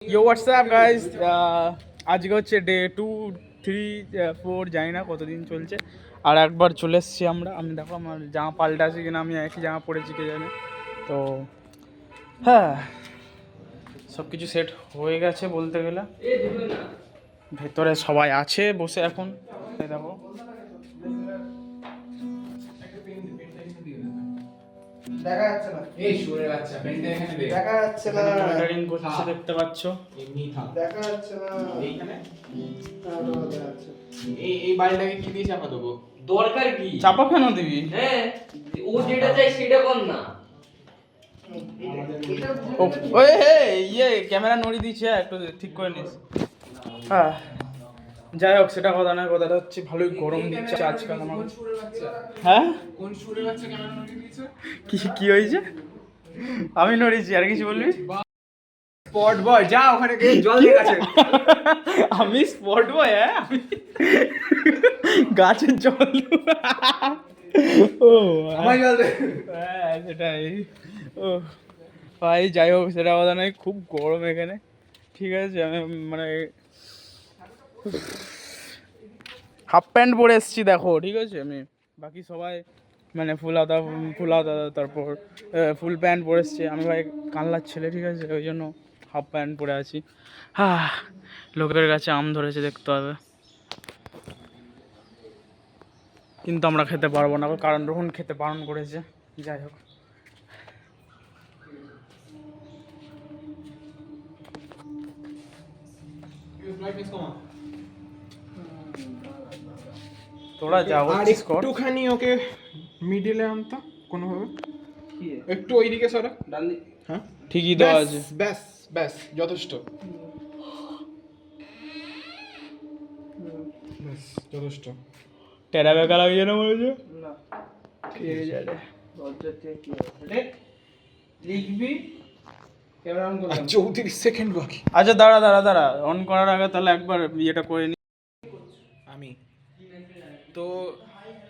ইয়ো WhatsApp guys, আজকে হচ্ছে day 2, 3, 4 জানি না কতদিন চলছে। আর একবার চলে এসেছি আমি দেখো আমার জামা পাল্টে আছি কিনা, আমি একই জামা পরেছি কে জানে। তো হ্যাঁ, সব কিছু সেট হয়ে গেছে বলতে গেলে। ভেতরে সবাই আছে বসে এখন, দেখো দেখা যাচ্ছে না, এই শুয়ে বাচ্চা পেনটা এখানে দে। দেখা যাচ্ছে না, মনিটরিং করছে দেখতে পাচ্ছ। এমনি থাক দেখা যাচ্ছে না। এইখানে দেখা যাচ্ছে। এই বাড়িটাকে কি দিয়ে চাপা দেবো? দরকার কি? চাপা কেন দিবি? হ্যাঁ, ও যেটা চাই সেটা কর না। ওই হে ক্যামেরা নড়িয়ে দিচ্ছে, একটু ঠিক করে নিস। হ্যাঁ, যাই হোক সেটা কথা নয়, কথাটা হচ্ছে ভালোই গরম দিচ্ছে আজকাল আমার। কোন শুয়ে বাচ্চা? হ্যাঁ, কোন শুয়ে বাচ্চা ক্যামেরা নড়িয়ে দিয়েছে? কি হয়েছে? আমি নড়িয়েছি, আর কিছু বলবি? স্পট বয়, যা ওখানে গিয়ে জল দিয়ে গেছে। আমি স্পট বয়? হ্যাঁ, আমি গাছের জল। ও আমার জল দে। হ্যাঁ সেটাই। ও ভাই, যাই হোক সেটা কথা নয়, খুব গরম এখানে। ঠিক আছে, আমি মানে হাফ প্যান্ট পরে এসেছি দেখো, ঠিক আছে। আমি বাকি সবাই মানে ফুল হাতা, তারপর ফুল প্যান্ট পরে এসছে। আমি ভাই কানলার ছেলে, ঠিক আছে, ওই জন্য হাফ প্যান্ট পরে আছি। হ্যাঁ, লোকের কাছে আম ধরেছে দেখতে হবে, কিন্তু আমরা খেতে পারবো না, কারণ রোহন খেতে বারণ করেছে। যাই হোক, তোরা যা আর করছিস কর। একটুখানি ওকে মিডিলে আনতো কোনোভাবে, একটু ওইদিকে সরা। হ্যাঁ ঠিকই দেওয়া ব্যাস আছে। ব্যাস ব্যাস যথেষ্ট, ব্যাস যথেষ্ট। টেরা বেকা লাগিয়ে না মনে হচ্ছে। না, ঠিক আছে রে। লজ্জা থেকে কি হবে? লিখবি, ক্যামেরা অন আর করলাম। 34 সেকেন্ড বাকি। আচ্ছা দাঁড়া, অন করার আগে তাহলে একবার ইয়েটা করে নি। আমি তো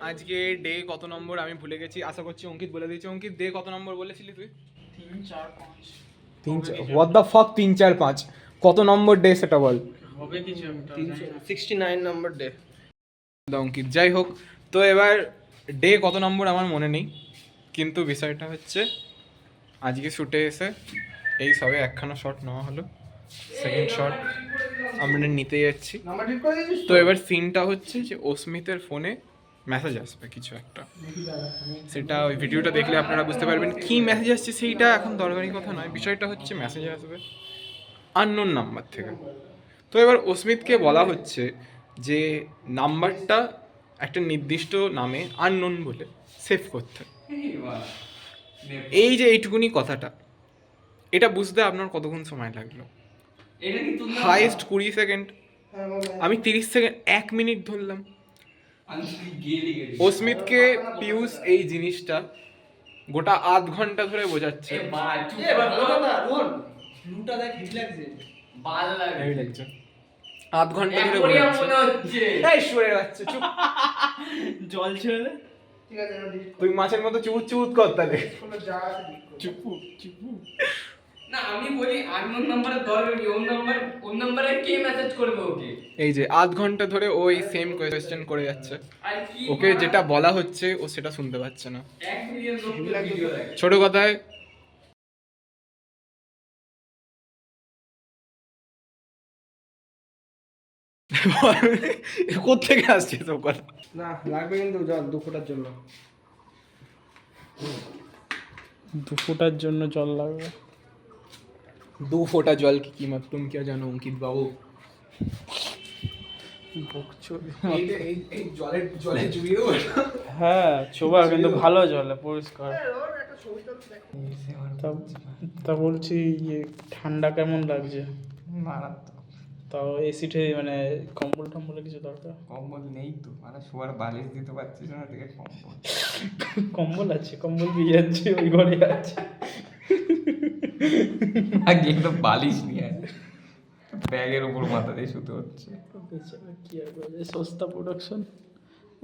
আজকে ডে কত নম্বর আমি ভুলে গেছি, আশা করছি অঙ্কিত বলে দিয়েছে। অঙ্কিত, ডে কত নম্বর বলেছিলি তুই? 3, 4, 5 হোয়াট দ্য ফাক 3, 4, 5 কত নম্বর ডে সেটা বল। হবে কিছু একটা। 69 নম্বর ডে। অঙ্কিত, যাই হোক, তো এবার ডে কত নম্বর আমার মনে নেই, কিন্তু বিষয়টা হচ্ছে আজকে শ্যুটে এসে এই সবে একখানা শট নেওয়া হলো, সেকেন্ড শট আমরা নিতে যাচ্ছি। নাম্বার ঠিক করে দিয়েছিস তো এবার সিনটা হচ্ছে যে অস্মিতের ফোনে মেসেজ আসবে কিছু একটা, সেটা ওই ভিডিওটা দেখলে আপনারা বুঝতে পারবেন কি মেসেজ আসছে। সেইটা এখন দরকারি কথা নয়, বিষয়টা হচ্ছে মেসেজ আসবে আননোন নাম্বার থেকে। তো এবার অস্মিতকে বলা হচ্ছে যে নাম্বারটা একটা নির্দিষ্ট নামে আননোন বলে সেভ করতে। এই যে এইটুকুনি কথাটা, এটা বুঝতে আপনার কতক্ষণ সময় লাগলো? এটা কি তুই হাইয়েস্ট 20 সেকেন্ড, আমি 30 সেকেন্ড 1 মিনিট ধরলাম। গেলি অস্মিতকে পিয়ুষ এই জিনিসটা গোটা আধ ঘন্টা ধরে বোঝাচ্ছে। লুটা দেখ হিট লাগছে। বাল লাগে। হেভি লাগছে, আধ ঘন্টা ধরে অ্যাকোয়ারিয়াম বোঝাচ্ছে। মনে হচ্ছে। এই শুয়ে যাচ্ছে, চুপ। জল ছেড়ে দে। ঠিক আছে, এটা ডিলিট তুই মাছের মতো চুপ চুপ কর তাহলে। কোনো জায়গা আছে ডিলিট কর। চুপ। না, আমি বলি আননোন নাম্বারের দরকার কি? ওর নাম্বারে কে মেসেজ করবে ওকে? এই যে আধ ঘন্টা ধরে ওই সেম কোয়েশ্চেন করে যাচ্ছে, আর কি ওকে যেটা বলা হচ্ছে ও সেটা শুনতে পাচ্ছে না। 1 মিলিয়ন লোক ভিডিও দেখে। ছোট কথায় কোত্থেকে আসছে সব কথা? না, লাগবে কিন্তু জল 2 ফোঁটার জন্য। 2 ফুটার জন্য জল লাগবে। 2 ফোঁটা জল কি कीमत तुम क्या জানো অঙ্কিত বাবু? বকচোদি। এই জলে চুবিয়ে দেবো। হ্যাঁ ছোবা, কিন্তু ভালো জলে পরিষ্কার। একটা ছবি তো দেখ। তা বলছি ইয়ে ঠান্ডা কেমন লাগছে? মারাত্মক। তাও এসি মানে কম্বল টম্বলের কিছু দরকার? কম্বল নেই তো, মানে শোয়ার বালিশ দিতে পারছিস না থেকে কম্বল। কম্বল আছে, কম্বল দিয়ে যাচ্ছে, ওই ঘরে আছে। আগে তো বালিশ নিয়ে আয়। ব্যাগের উপর মাথা দিয়ে শুতে হচ্ছে। বেচারা কি আর করা যায়, সস্তা প্রোডাকশন।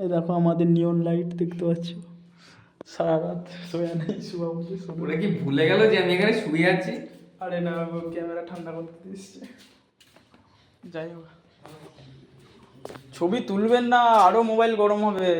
এই দেখো আমাদের নিয়ন লাইট দেখতে পাচ্ছ, সারা রাত শোয়া নেই, শুয়া বুঝে ওরা কি ভুলে গেল যে আমি এখানে শুয়ে আছি? আরে না ক্যামেরা ঠান্ডা করতে দিচ্ছে। যাই হোক, ছবি তুলবেন না, আরো মোবাইল গরম হবে।